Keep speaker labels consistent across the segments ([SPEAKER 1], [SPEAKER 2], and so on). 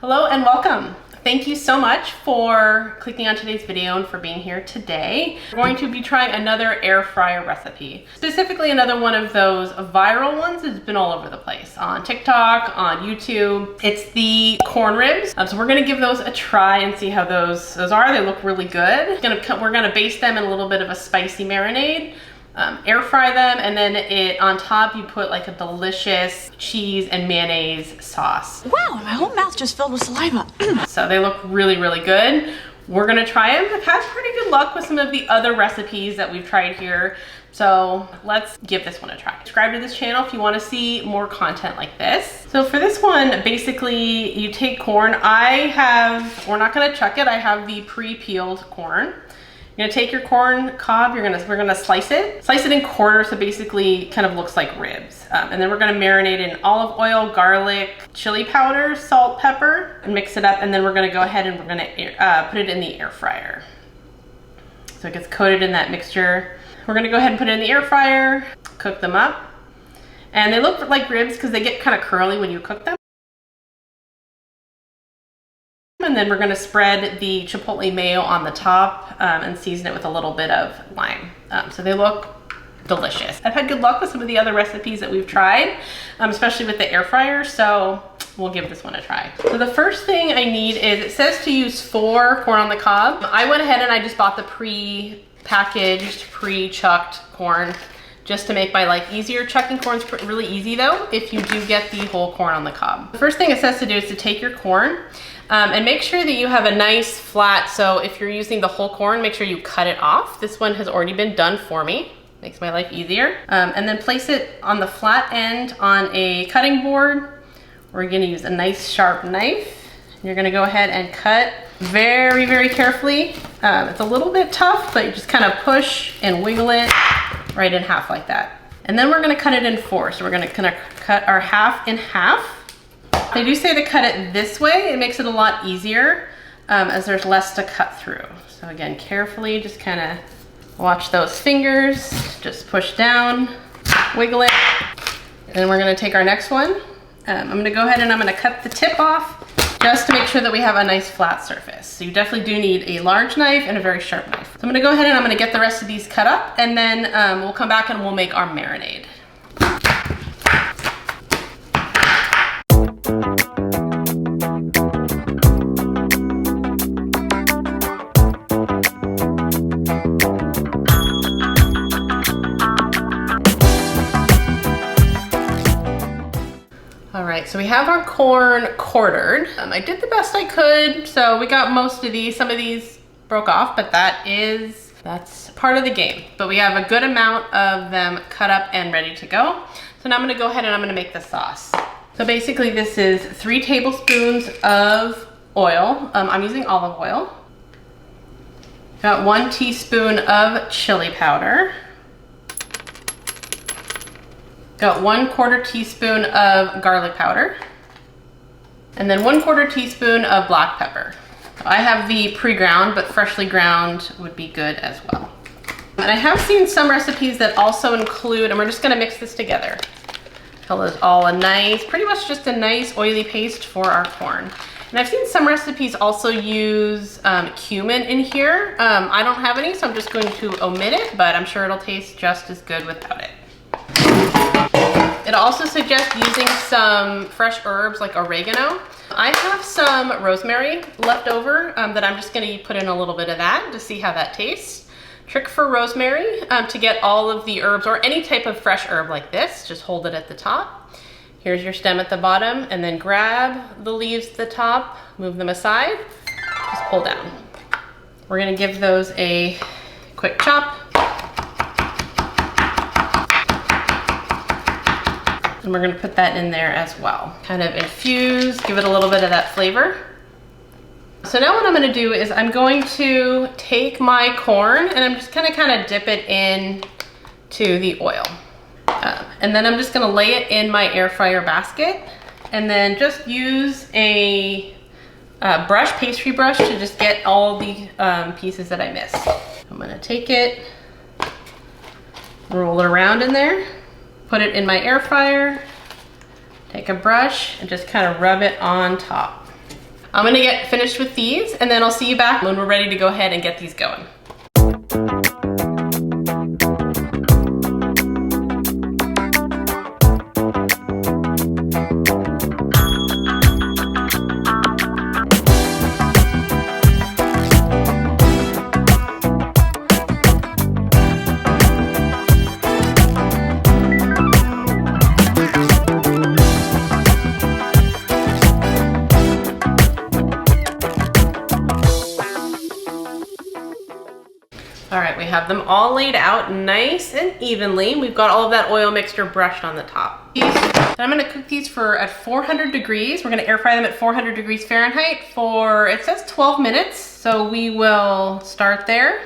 [SPEAKER 1] Hello and welcome. Thank you so much for clicking on today's video and for being here today. We're going to be trying another air fryer recipe. Specifically another one of those viral ones that's been all over the place on TikTok, on YouTube. It's the corn ribs. So we're gonna give those a try and see how those are. They look really good. We're gonna baste them in a little bit of a spicy marinade. Air fry them, and then on top you put like a delicious cheese and mayonnaise sauce.
[SPEAKER 2] Wow, my whole mouth just filled with saliva.
[SPEAKER 1] So they look really, really good. We're gonna try them. I've had pretty good luck with some of the other recipes that we've tried here. So let's give this one a try. Subscribe to this channel if you wanna see more content like this. So for this one, basically you take corn. We're not gonna chuck it. I have the pre-peeled corn. You're gonna take your corn cob, we're gonna slice it in quarters, so basically kind of looks like ribs. And then we're gonna marinate it in olive oil, garlic, chili powder, salt, pepper, and mix it up. And then we're gonna go ahead and we're gonna put it in the air fryer. So it gets coated in that mixture. We're gonna go ahead and put it in the air fryer, cook them up. And they look like ribs because they get kind of curly when you cook them. And then we're gonna spread the chipotle mayo on the top and season it with a little bit of lime. So they look delicious. I've had good luck with some of the other recipes that we've tried, especially with the air fryer, so we'll give this one a try. So the first thing I need is, it says to use 4 corn on the cob. I went ahead and I just bought the pre-packaged, pre-chucked corn just to make my life easier. Chucking corn's really easy though, if you do get the whole corn on the cob. The first thing it says to do is to take your corn and make sure that you have a nice flat, so if you're using the whole corn, make sure you cut it off. This one has already been done for me. Makes my life easier. And then place it on the flat end on a cutting board. We're gonna use a nice sharp knife. You're gonna go ahead and cut very, very carefully. It's a little bit tough, but you just kind of push and wiggle it right in half like that. And then we're gonna cut it in 4. So we're gonna cut our half in half. They do say to cut it this way. It makes it a lot easier as there's less to cut through. So again, carefully, just kind of watch those fingers, just push down, wiggle it. And then we're gonna take our next one. I'm gonna go ahead and I'm gonna cut the tip off just to make sure that we have a nice flat surface. So you definitely do need a large knife and a very sharp knife. So I'm gonna go ahead and I'm gonna get the rest of these cut up, and then we'll come back and we'll make our marinade. All right, so we have our corn quartered. I did the best I could, so we got most of these. Some of these broke off, but that's part of the game. But we have a good amount of them cut up and ready to go. So now I'm gonna go ahead and I'm gonna make the sauce. So basically this is 3 tablespoons of oil. I'm using olive oil. Got 1 teaspoon of chili powder. Got 1/4 teaspoon of garlic powder, and then 1/4 teaspoon of black pepper. I have the pre-ground, but freshly ground would be good as well. And I have seen some recipes that also include, and we're just gonna mix this together. Until it's all pretty much just a nice oily paste for our corn. And I've seen some recipes also use cumin in here. I don't have any, so I'm just going to omit it, but I'm sure it'll taste just as good without it. It also suggests using some fresh herbs like oregano. I have some rosemary left over that I'm just gonna put in a little bit of that to see how that tastes. Trick for rosemary, to get all of the herbs, or any type of fresh herb like this, just hold it at the top. Here's your stem at the bottom, and then grab the leaves at the top, move them aside, just pull down. We're gonna give those a quick chop. And we're gonna put that in there as well. Kind of infuse, give it a little bit of that flavor. So now what I'm gonna do is I'm going to take my corn and I'm just gonna kind of dip it in to the oil. And then I'm just gonna lay it in my air fryer basket, and then just use a pastry brush to just get all the pieces that I missed. I'm gonna take it, roll it around in there, put it in my air fryer, take a brush and just kind of rub it on top. I'm gonna get finished with these and then I'll see you back when we're ready to go ahead and get these going. All right, we have them all laid out nice and evenly. We've got all of that oil mixture brushed on the top. I'm gonna cook these at 400 degrees. We're gonna air fry them at 400 degrees Fahrenheit for, it says 12 minutes. So we will start there.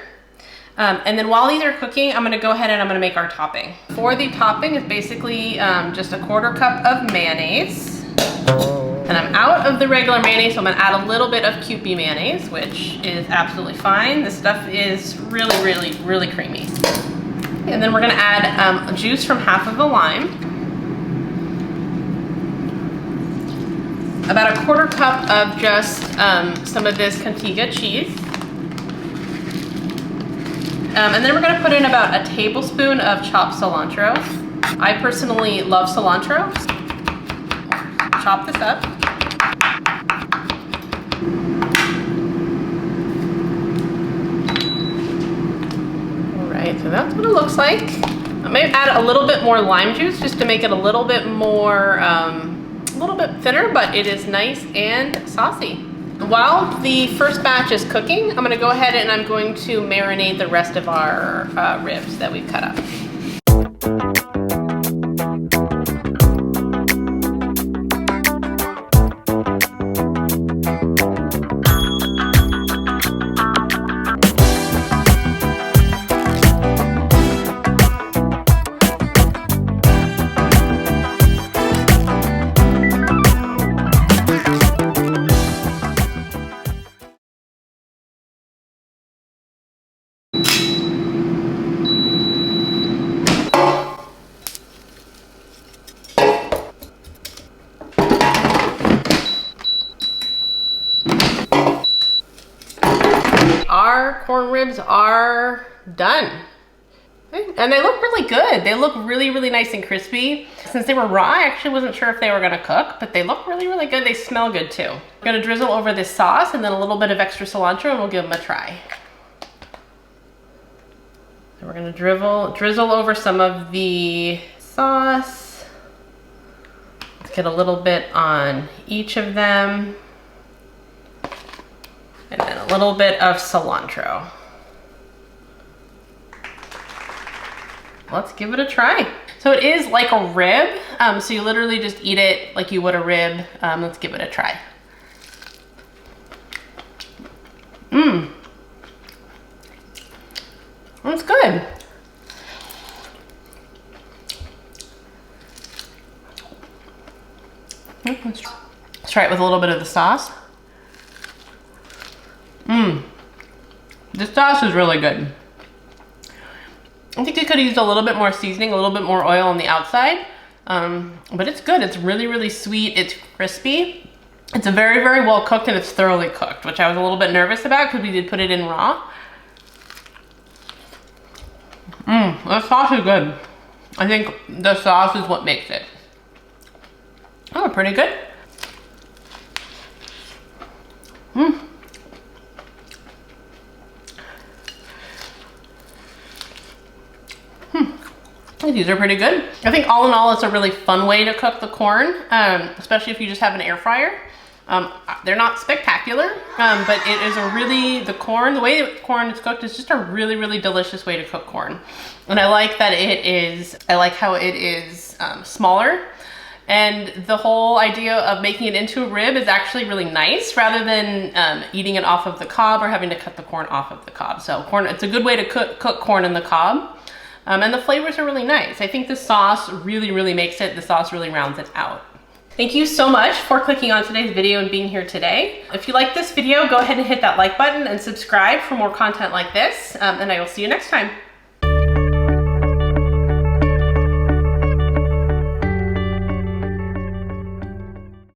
[SPEAKER 1] And then while these are cooking, I'm gonna go ahead and I'm gonna make our topping. For the topping is basically just a 1/4 cup of mayonnaise. And I'm out of the regular mayonnaise, so I'm gonna add a little bit of Kewpie mayonnaise, which is absolutely fine. This stuff is really, really, really creamy. And then we're gonna add juice from half of a lime. About a 1/4 cup of just some of this Contiga cheese. And then we're gonna put in about a tablespoon of chopped cilantro. I personally love cilantro. Chop this up. So that's what it looks like. I may add a little bit more lime juice just to make it a little bit more, a little bit thinner, but it is nice and saucy. While the first batch is cooking, I'm gonna go ahead and I'm going to marinate the rest of our ribs that we've cut up. Our corn ribs are done. And they look really good. They look really, really nice and crispy. Since they were raw, I actually wasn't sure if they were gonna cook, but they look really, really good. They smell good too. I'm gonna drizzle over this sauce and then a little bit of extra cilantro and we'll give them a try. So we're gonna drizzle over some of the sauce. Let's get a little bit on each of them. And then a little bit of cilantro. Let's give it a try. So it is like a rib, so you literally just eat it like you would a rib. Let's give it a try. That's good. Let's try it with a little bit of the sauce. The sauce is really good. I think they could have used a little bit more seasoning, a little bit more oil on the outside, but it's good. It's really, really sweet. It's crispy. It's very, very well cooked and it's thoroughly cooked, which I was a little bit nervous about because we did put it in raw. The sauce is good. I think the sauce is what makes it. Oh, pretty good. These are pretty good. I think all in all, it's a really fun way to cook the corn, especially if you just have an air fryer. They're not spectacular, but it is the way that corn is cooked is just a really, really delicious way to cook corn. And I like that I like how it is smaller. And the whole idea of making it into a rib is actually really nice rather than eating it off of the cob or having to cut the corn off of the cob. So it's a good way to cook corn in the cob. And the flavors are really nice. I think the sauce really, really makes it. The sauce really rounds it out. Thank you so much for clicking on today's video and being here today. If you like this video, go ahead and hit that like button and subscribe for more content like this. And I will see you next time.